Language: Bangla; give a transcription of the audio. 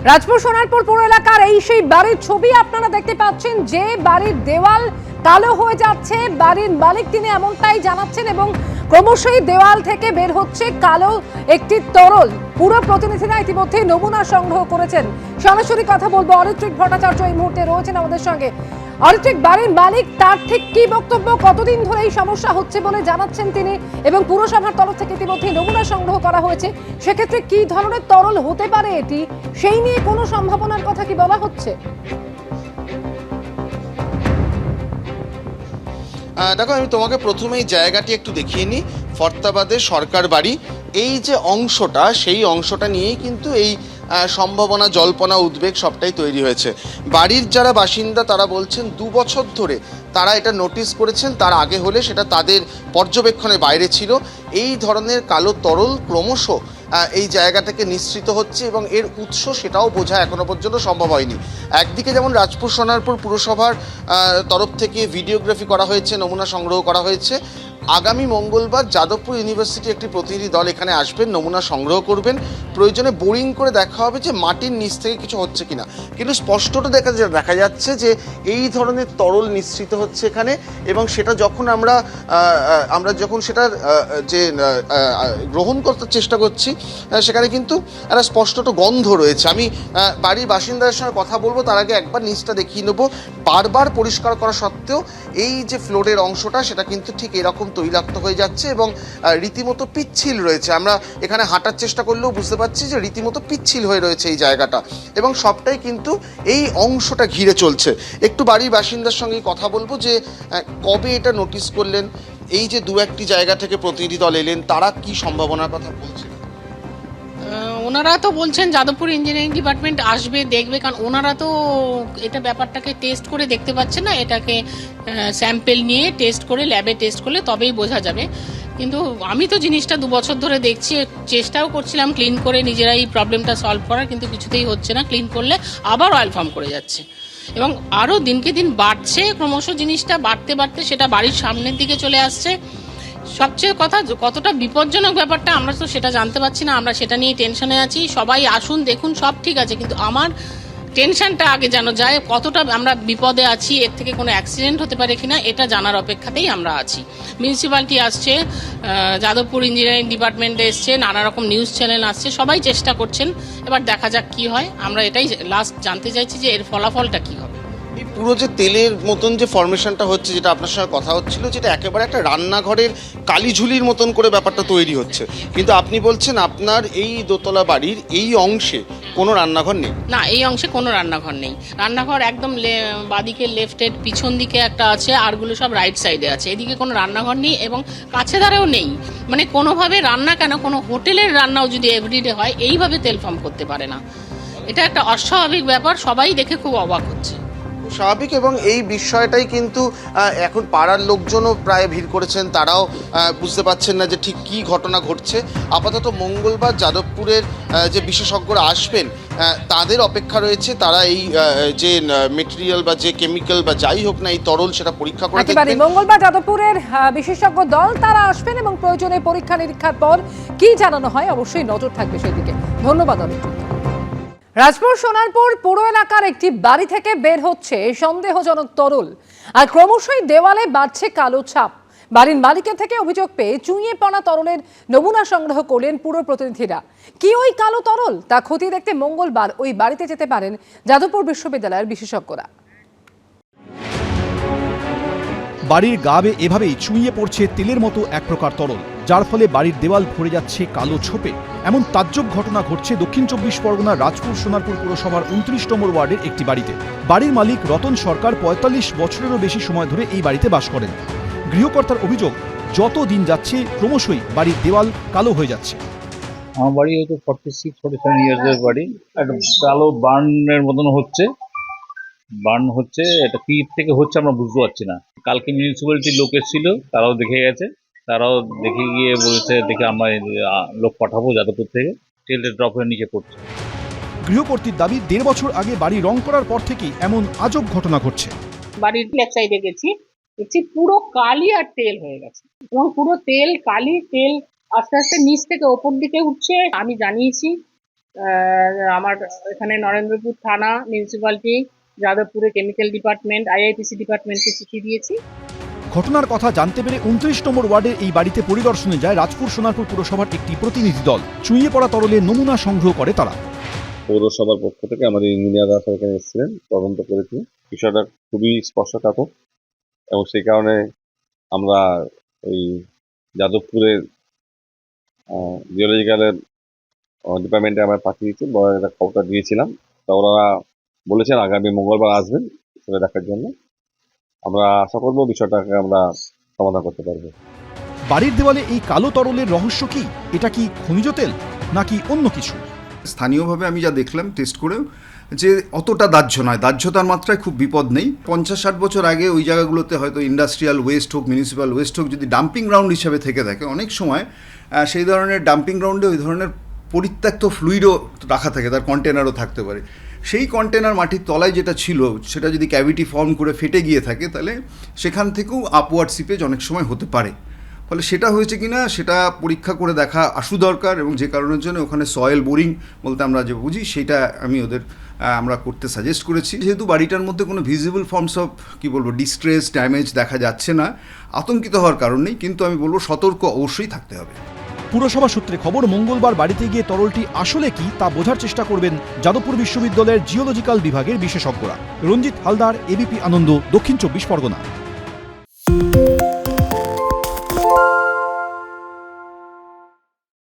রাজপুর সোনারপুর পৌর এলাকার এই সেই বাড়ির ছবি আপনারা দেখতে পাচ্ছেন, যে বাড়ির দেওয়াল কালো হয়ে যাচ্ছে। বাড়ির মালিক তিনি এমনটাই জানাচ্ছেন এবং ক্রমশই দেওয়াল থেকে বের হচ্ছে কালো একটি তরল। পুরো প্রতিনিধিরা ইতিমধ্যে নমুনা সংগ্রহ করেছেন। সরাসরি কথা বলবো, অরিত্রিক ভট্টাচার্য এই মুহূর্তে রয়েছেন আমাদের সঙ্গে। অরিত্রিক, বাড়ির মালিক তার ঠিক কি বক্তব্য, কতদিন ধরে এই সমস্যা হচ্ছে বলে জানাচ্ছেন তিনি, এবং পুরসভার তরফ থেকে ইতিমধ্যে নমুনা সংগ্রহ করা হয়েছে, সেক্ষেত্রে কি ধরনের তরল হতে পারে এটি, সেই নিয়ে কোনো সম্ভাবনার কথা কি বলা হচ্ছে? দেখো, আমি তোমাকে প্রথমেই জায়গাটি একটু দেখিয়ে নিই। ফরতাবাদের সরকার বাড়ি, এই যে অংশটা, সেই অংশটা নিয়েই কিন্তু এই সম্ভাবনা, জল্পনা, উদ্বেগ সবটাই তৈরি হয়েছে। বাড়ির যারা বাসিন্দা তারা বলছেন 2 বছর ধরে তারা এটা নোটিস করেছেন, তার আগে হলে সেটা তাদের পর্যবেক্ষণের বাইরে ছিল। এই ধরনের কালো তরল ক্রমশ এই জায়গাটাকে নিঃসৃত হচ্ছে এবং এর উৎস সেটাও বোঝা এখনো পর্যন্ত সম্ভব হয়নি। একদিকে যেমন রাজপুর সোনারপুর পুরসভার তরফ থেকে ভিডিওগ্রাফি করা হয়েছে, নমুনা সংগ্রহ করা হয়েছে। আগামী মঙ্গলবার যাদবপুর ইউনিভার্সিটি একটি প্রতিনিধি দল এখানে আসবেন, নমুনা সংগ্রহ করবেন। প্রয়োজনে বোরিং করে দেখা হবে যে মাটির নিচ থেকে কিছু হচ্ছে কিনা। কিন্তু স্পষ্টত দেখা যাচ্ছে যে এই ধরনের তরল নিঃসৃত হচ্ছে এখানে, এবং সেটা যখন আমরা যখন সেটার যে গ্রহণ করতে চেষ্টা করছি, সেখানে কিন্তু একটা স্পষ্টত গন্ধ রয়েছে। আমি বাড়ির বাসিন্দাদের সঙ্গে কথা বলবো, তার আগে একবার নিচটা দেখিয়ে নেবো। বারবার পরিষ্কার করা সত্ত্বেও এই যে ফ্লোরের অংশটা, সেটা কিন্তু ঠিক এরকম তৈলাক্ত হয়ে যাচ্ছে এবং রীতিমতো পিচ্ছিল রয়েছে। আমরা এখানে হাঁটার চেষ্টা করলেও বুঝতে পারছি যে রীতিমতো পিচ্ছিল হয়ে রয়েছে এই জায়গাটা, এবং সবটাই কিন্তু এই অংশটা ঘিরে চলছে। একটু বাড়ির বাসিন্দার সঙ্গে কথা বলবো যে কবে এটা নোটিস করলেন, এই যে 2-1টি জায়গা থেকে প্রতিনিধি দল এলেন, তারা কি সম্ভাবনার কথা বলছেন? ওনারা তো বলছেন যাদবপুর ইঞ্জিনিয়ারিং ডিপার্টমেন্ট আসবে, দেখবে, কারণ ওনারা তো এটা ব্যাপারটাকে টেস্ট করে দেখতে পাচ্ছে না। এটাকে স্যাম্পেল নিয়ে টেস্ট করে, ল্যাবে টেস্ট করলে তবেই বোঝা যাবে। কিন্তু আমি তো জিনিসটা 2 বছর ধরে দেখছি, চেষ্টাও করছিলাম ক্লিন করে নিজেরাই প্রবলেমটা সলভ করার, কিন্তু কিছুতেই হচ্ছে না। ক্লিন করলে আবার অয়েল ফর্ম করে যাচ্ছে এবং আরও দিনকে দিন বাড়ছে। ক্রমশ জিনিসটা বাড়তে বাড়তে সেটা বাড়ির সামনের দিকে চলে আসছে। সবচেয়ে কথা, কতটা বিপজ্জনক ব্যাপারটা আমরা তো সেটা জানতে পারছি না। আমরা সেটা নিয়ে টেনশনে আছি। সবাই আসুন, দেখুন, সব ঠিক আছে, কিন্তু আমার টেনশনটা আগে জানা যায় কতটা আমরা বিপদে আছি, এর থেকে কোনো অ্যাক্সিডেন্ট হতে পারে কিনা এটা জানার অপেক্ষাতেই আমরা আছি। মিউনিসিপ্যালিটি আসছে, যাদবপুর ইঞ্জিনিয়ারিং ডিপার্টমেন্টে এসছে, নানা রকম নিউজ চ্যানেল আসছে, সবাই চেষ্টা করছেন। এবার দেখা যাক কি হয়। আমরা এটাই লাস্ট জানতে চাইছি যে এর ফলাফলটা কি হবে। এই পুরো যে তেলের মতন যে ফর্মেশনটা হচ্ছে, যেটা আপনার সঙ্গে কথা হচ্ছিল, যেটা একেবারে একটা রান্নাঘরের কালিঝুলির মতন করে ব্যাপারটা তৈরি হচ্ছে, কিন্তু আপনি বলছেন আপনার এই দোতলা বাড়ির এই অংশে কোনো রান্নাঘর নেই। না, এই অংশে কোনো রান্নাঘর নেই। রান্নাঘর একদম বাদিকে লেফটের পিছন দিকে একটা আছে, আরগুলো সব রাইট সাইডে আছে। এদিকে কোনো রান্নাঘর নেই এবং কাছে ধারেও নেই। মানে কোনোভাবে রান্না, কেন কোনো হোটেলের রান্নাও যদি এভরিডে হয়, এইভাবে তেল ফর্ম করতে পারে না। এটা একটা অস্বাভাবিক ব্যাপার, সবাই দেখে খুব অবাক হচ্ছে। স্বাভাবিক, এবং এই বিষয়টাই কিন্তু এখন পাড়ার লোকজনও প্রায় ভিড় করেছেন। তারাও বুঝতে পারছেন না যে ঠিক কী ঘটনা ঘটছে। আপাতত মঙ্গলবার যাদবপুরের যে বিশেষজ্ঞরা আসবেন, তাদের অপেক্ষা রয়েছে। তারা এই যে মেটেরিয়াল বা যে কেমিক্যাল বা যাই হোক না, এই তরল, সেটা পরীক্ষা করে দেখবেন। মঙ্গলবার যাদবপুরের বিশেষজ্ঞ দল তারা আসবেন এবং প্রয়োজনে পরীক্ষা নিরীক্ষার পর কি জানানো হয় অবশ্যই নজর থাকবে সেদিকে। ধন্যবাদ অনিত্য। রাজপুর সোনারপুর পুরো এলাকার একটি বাড়ি থেকে বের হচ্ছে সন্দেহজনক তরল, আর ক্রমশই দেওয়ালে বাড়ছে কালো ছাপ। বাড়ির মালিকের থেকে অভিযোগ পেয়ে চুইয়ে পড়া তরলের নমুনা সংগ্রহ করলেন পুরো প্রতিনিধিরা। কি ওই কালো তরল, তা খতিয়ে দেখতে মঙ্গলবার ওই বাড়িতে যেতে পারেন যাদবপুর বিশ্ববিদ্যালয়ের বিশেষজ্ঞরা। বাড়ির গা বেয়ে এভাবেই চুইয়ে পড়ছে তেলের মতো এক প্রকার তরল, যার ফলে বাড়ির দেওয়াল ভরে যাচ্ছে কালো ছোপে। এমন তাজ্জব ঘটনা ঘটছে দক্ষিণ 24 পরগনার রাজপুর সোনারপুর পুরসভার 29 নম্বর ওয়ার্ডের একটি বাড়িতে। বাড়ির মালিক রতন সরকার 45 বছরেরও বেশি সময় ধরে এই বাড়িতে বাস করেন। গৃহকর্তার অভিযোগ, যত দিন যাচ্ছে ক্রমশই বাড়ির দেওয়াল কালো হয়ে যাচ্ছে। আমার বাড়ি হয়তো 46-47 ইয়ার্সের বাড়ি। একটা কালো বার্নের মতন হচ্ছে, এটা কি থেকে হচ্ছে আমরা বুঝতে পারছি না। কালকে মিউনিসিপ্যালিটির লোক এসেছিল, তারাও দেখে গেছে। তারাও দেখে গিয়ে বলেছে, দেখে আমরা লোক পাঠাবো যাদবপুর থেকে। তেলের ড্রপ হয়ে নিচে পড়ছে। গৃহকর্তীর দাবি, 1.5 বছর আগে বাড়ি রং করার পর থেকেই এমন আজব ঘটনা ঘটছে। বাড়ির লেফট সাইডে গেছি, দেখছি পুরো কালি আর তেল হয়ে গেছে এবং পুরো তেল, কালি তেল আস্তে আস্তে নিচ থেকে ওপর দিকে উঠছে। আমি জানিয়েছি আমার এখানে নরেন্দ্রপুর থানা, মিউনিসিপ্যালিটি, যাদবপুরে কেমিক্যাল ডিপার্টমেন্ট, আইআইটিসি ডিপার্টমেন্টকে চিঠি দিয়েছি। ঘটনার কথা জানতে পেরে 29 নম্বর ওয়ার্ডের এই বাড়িতে পরিদর্শনে যায় রাজপুর সোনারপুর পুরসভার একটি প্রতিনিধি দল। চুইয়ে পড়া তরলের নমুনা সংগ্রহ করে তারা। পৌরসভার পক্ষ থেকে আমাদের ইঞ্জিনিয়াররা এখানে এসেছিলেন, তদন্ত করেছি। বিষয়টা খুবই স্পর্শকাতর এবং সেই কারণে আমরা ওই যাদবপুরের জিওলজিক্যালের ডিপার্টমেন্টে আমরা পাঠিয়েছি, বড় একটা খবরটা দিয়েছিলাম। তা ওরা বলেছেন আগামী মঙ্গলবার আসবেন সেটা দেখার জন্য। আমরা আশা করবো বিষয়টাকে আমরা সমাধান করতে পারবো। বাড়ির দেওয়ালে এই কালো তরলের রহস্য কি? এটা কি খনিজ তেল নাকি অন্য কিছু? স্থানীয়ভাবে আমি যা দেখলাম টেস্ট করেও যে অতটা দাহ্য নয়, দাহ্যতার মাত্রায় খুব বিপদ নেই। 50-60 বছর আগে ওই জায়গাগুলোতে হয়তো ইন্ডাস্ট্রিয়াল ওয়েস্ট হোক, মিউনিসিপ্যাল ওয়েস্ট হোক, যদি ডাম্পিং গ্রাউন্ড হিসাবে থেকে থাকে, অনেক সময় সেই ধরনের ডাম্পিং গ্রাউন্ডে ওই ধরনের পরিত্যক্ত ফ্লুইডও রাখা থাকে, তার কন্টেনারও থাকতে পারে। সেই কন্টেনার মাটির তলায় যেটা ছিল সেটা যদি ক্যাভিটি ফর্ম করে ফেটে গিয়ে থাকে, তাহলে সেখান থেকেও আপওয়ার্ড সিপেজ অনেক সময় হতে পারে। ফলে সেটা হয়েছে কিনা সেটা পরীক্ষা করে দেখা আশু দরকার, এবং যে কারণের জন্য ওখানে সয়েল বোরিং বলতে আমরা যে বুঝি সেটা আমি ওদের আমরা করতে সাজেস্ট করেছি। যেহেতু বাড়িটার মধ্যে কোনো visible forms of distress damage দেখা যাচ্ছে না, আতঙ্কিত হওয়ার কারণ নেই, কিন্তু আমি বলবো সতর্ক অবশ্যই থাকতে হবে। পুরসভা সূত্রে খবর, মঙ্গলবার বাড়িতে গিয়ে তরলটি আসলে কি তা বোঝার চেষ্টা করবেন যাদবপুর বিশ্ববিদ্যালয়ের জিওলজিক্যাল বিভাগের বিশেষজ্ঞরা। রঞ্জিত হালদার, এবিপি আনন্দ, দক্ষিণ 24 পরগনা।